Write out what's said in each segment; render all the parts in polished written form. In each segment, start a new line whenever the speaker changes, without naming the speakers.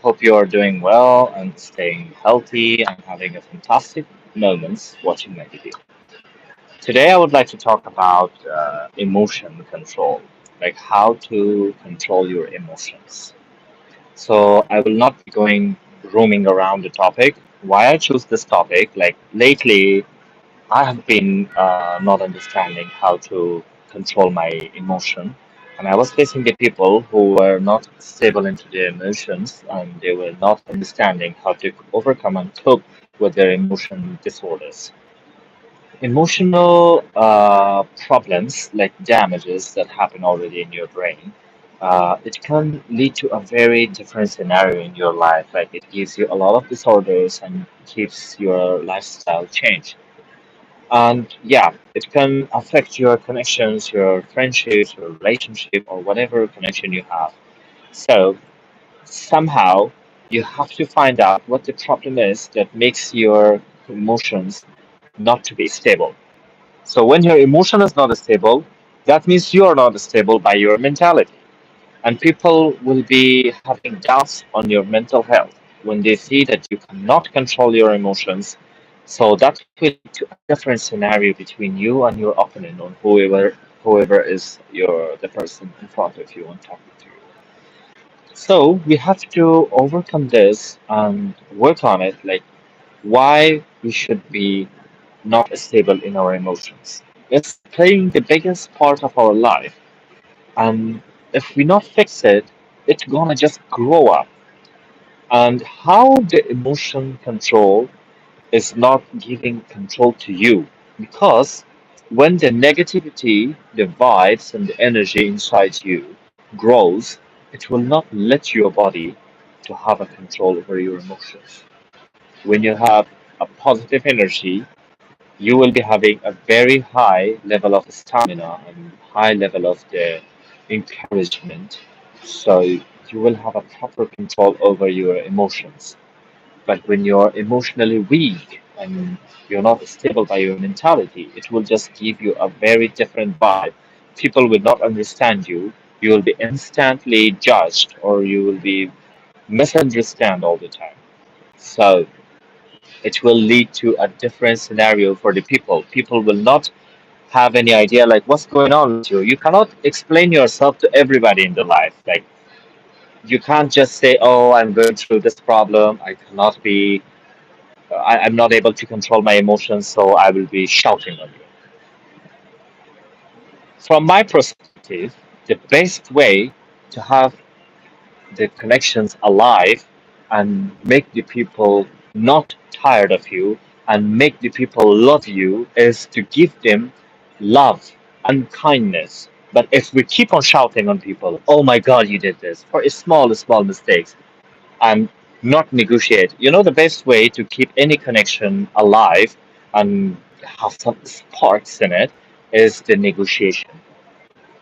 Hope you are doing well and staying healthy and having a fantastic moments watching my video. Today, I would like to talk about emotion control, like how to control your emotions. So, I will not be going roaming around the topic. Why I choose this topic, like lately, I have been not understanding how to control my emotion. And I was facing the people who were not stable into their emotions and they were not understanding how to overcome and cope with their emotion disorders. Emotional problems like damages that happen already in your brain, it can lead to a very different scenario in your life. Like it gives you a lot of disorders and keeps your lifestyle change. And yeah, it can affect your connections, your friendships, your relationship, or whatever connection you have. So somehow you have to find out what the problem is that makes your emotions not to be stable. So when your emotion is not stable, that means you are not stable by your mentality. And people will be having doubts on your mental health when they see that you cannot control your emotions. So that will lead to a different scenario between you and your opponent or whoever is the person in front of you and talking to you. So we have to overcome this and work on it, like why we should be not stable in our emotions. It's playing the biggest part of our life, and if we not fix it, it's gonna just grow up. And how the emotion control is not giving control to you, because when the negativity, the vibes and the energy inside you grows, it will not let your body to have a control over your emotions. When you have a positive energy, you will be having a very high level of stamina and high level of the encouragement. So you will have a proper control over your emotions. But when you're emotionally weak and you're not stable by your mentality, it will just give you a very different vibe. People will not understand you. You will be instantly judged or you will be misunderstood all the time. So it will lead to a different scenario for the people. People will not have any idea like what's going on with you. You cannot explain yourself to everybody in the life. Like you can't just say, "Oh, I'm going through this problem. I'm not able to control my emotions, so I will be shouting on you." From my perspective, the best way to have the connections alive and make the people not tired of you and make the people love you is to give them love and kindness. But if we keep on shouting on people, oh my God, you did this for small mistakes, and not negotiate. You know, the best way to keep any connection alive and have some sparks in it is the negotiation.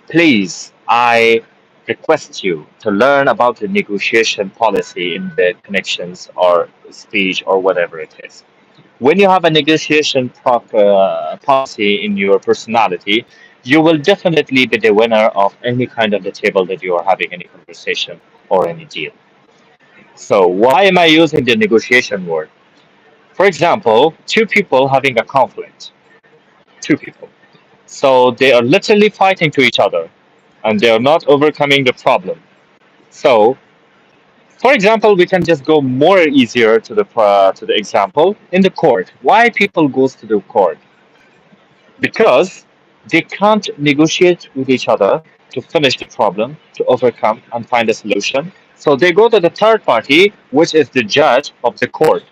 Please, I request you to learn about the negotiation policy in the connections or speech or whatever it is. When you have a negotiation policy in your personality, you will definitely be the winner of any kind of the table that you are having any conversation or any deal. So why am I using the negotiation word? For example, two people having a conflict. Two people. So they are literally fighting to each other and they are not overcoming the problem. So, for example, we can just go more easier to the example in the court. Why people goes to the court? Because they can't negotiate with each other to finish the problem, to overcome and find a solution. So they go to the third party, which is the judge of the court.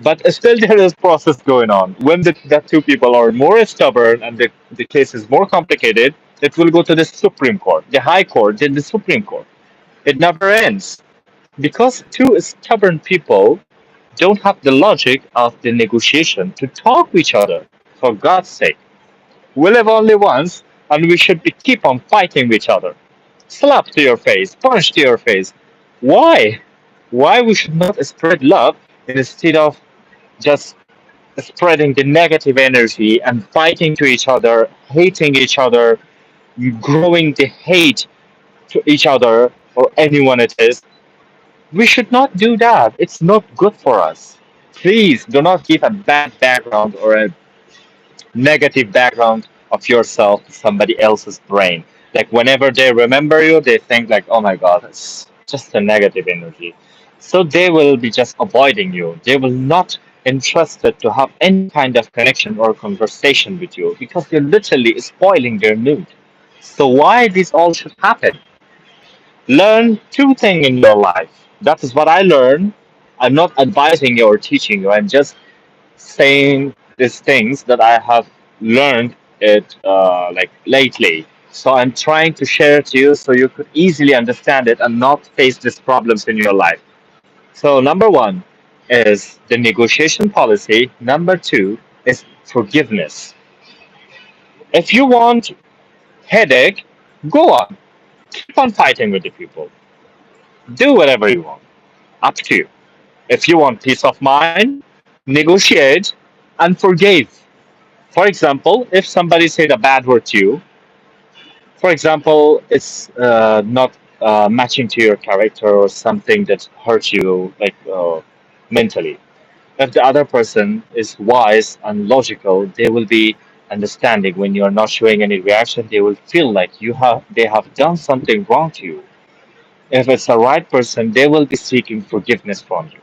But still, there is process going on. When the two people are more stubborn and the case is more complicated, it will go to the Supreme Court, the High Court, then the Supreme Court. It never ends because two stubborn people don't have the logic of the negotiation to talk to each other. For God's sake, we live only once, and we should be keep on fighting with each other. Slap to your face, punch to your face. Why? Why we should not spread love instead of just spreading the negative energy and fighting to each other, hating each other, growing the hate to each other or anyone it is. We should not do that. It's not good for us. Please do not give a bad background or a negative background of yourself to somebody else's brain. Like whenever they remember you, they think like, "Oh my God, it's just a negative energy." So they will be just avoiding you. They will not interested to have any kind of connection or conversation with you because you're literally spoiling their mood. So why this all should happen? Learn two things in your life. That is what I learned. I'm not advising you or teaching you. I'm just saying these things that I have learned it like lately. So I'm trying to share it to you so you could easily understand it and not face these problems in your life. So number one is the negotiation policy. Number two is forgiveness. If you want headache, go on. Keep on fighting with the people. Do whatever you want. Up to you. If you want peace of mind, negotiate and forgive. For example, if somebody said a bad word to you, for example, it's not matching to your character or something that hurts you like mentally. If the other person is wise and logical, they will be understanding when you are not showing any reaction. They will feel like they have done something wrong to you. If it's the right person, they will be seeking forgiveness from you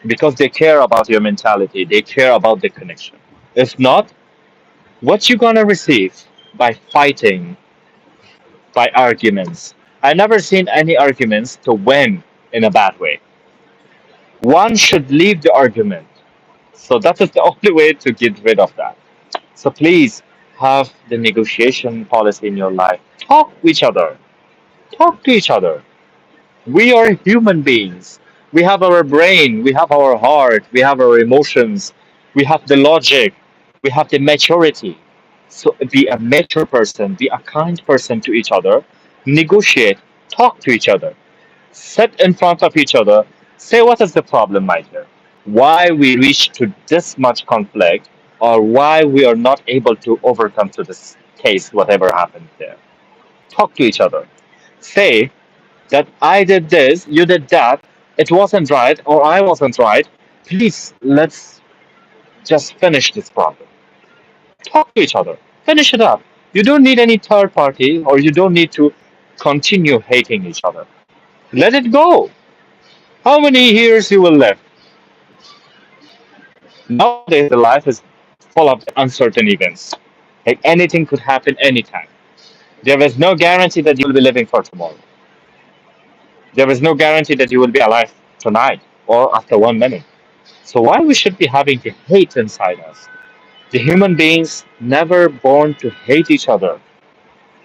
because they care about your mentality. They care about the connection. If not, what you gonna receive by fighting, by arguments? I never seen any arguments to win in a bad way. One should leave the argument. So that is the only way to get rid of that. So please have the negotiation policy in your life. Talk to each other. Talk to each other. We are human beings. We have our brain, we have our heart, we have our emotions, we have the logic, we have the maturity. So be a mature person, be a kind person to each other, negotiate, talk to each other, sit in front of each other, say what is the problem, my dear? Why we reach to this much conflict or why we are not able to overcome to this case, whatever happened there. Talk to each other. Say that I did this, you did that, it wasn't right, or I wasn't right. Please, let's just finish this problem. Talk to each other. Finish it up. You don't need any third party, or you don't need to continue hating each other. Let it go. How many years you will live? Nowadays, the life is full of uncertain events. Like anything could happen anytime. There is no guarantee that you will be living for tomorrow. There is no guarantee that you will be alive tonight or after 1 minute. So why we should be having the hate inside us? The human beings never born to hate each other.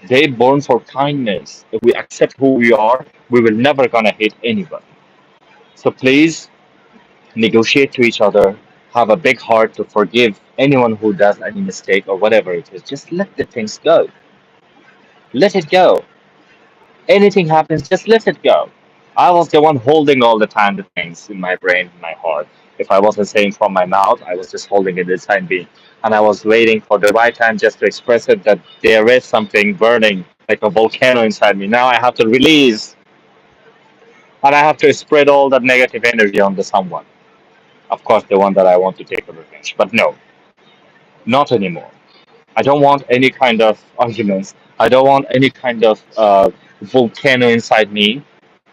They born for kindness. If we accept who we are, we will never gonna hate anyone. So please negotiate to each other. Have a big heart to forgive anyone who does any mistake or whatever it is. Just let the things go. Let it go. Anything happens, just let it go. I was the one holding all the time the things in my brain, in my heart. If I wasn't saying from my mouth, I was just holding it inside me. And I was waiting for the right time just to express it that there is something burning like a volcano inside me. Now I have to release and I have to spread all that negative energy onto someone. Of course, the one that I want to take a revenge. But no, not anymore. I don't want any kind of arguments. I don't want any kind of volcano inside me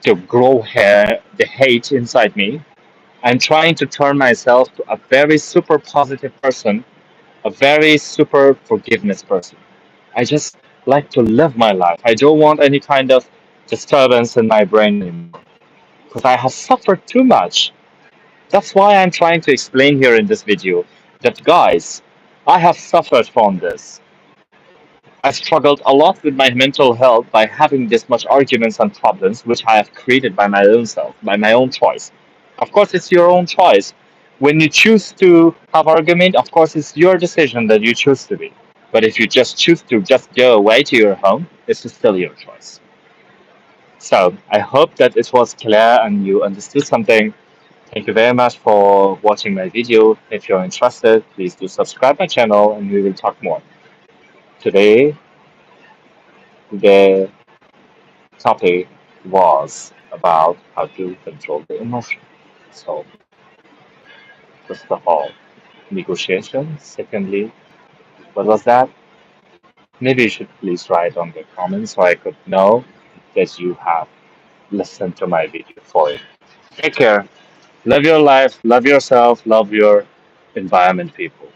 to grow the hate inside me. I'm trying to turn myself to a very super positive person, a very super forgiveness person. I just like to live my life. I don't want any kind of disturbance in my brain anymore because I have suffered too much. That's why I'm trying to explain here in this video that, guys, I have suffered from this. I struggled a lot with my mental health by having this much arguments and problems, which I have created by my own self, by my own choice. Of course, it's your own choice. When you choose to have argument, of course, it's your decision that you choose to be. But if you just choose to just go away to your home, it's still your choice. So I hope that it was clear and you understood something. Thank you very much for watching my video. If you're interested, please do subscribe my channel and we will talk more. Today, the topic was about how to control the emotion. So, first of all, negotiation. Secondly, what was that? Maybe you should please write on the comments so I could know that you have listened to my video for it. Take care. Love your life, love yourself, love your environment, people.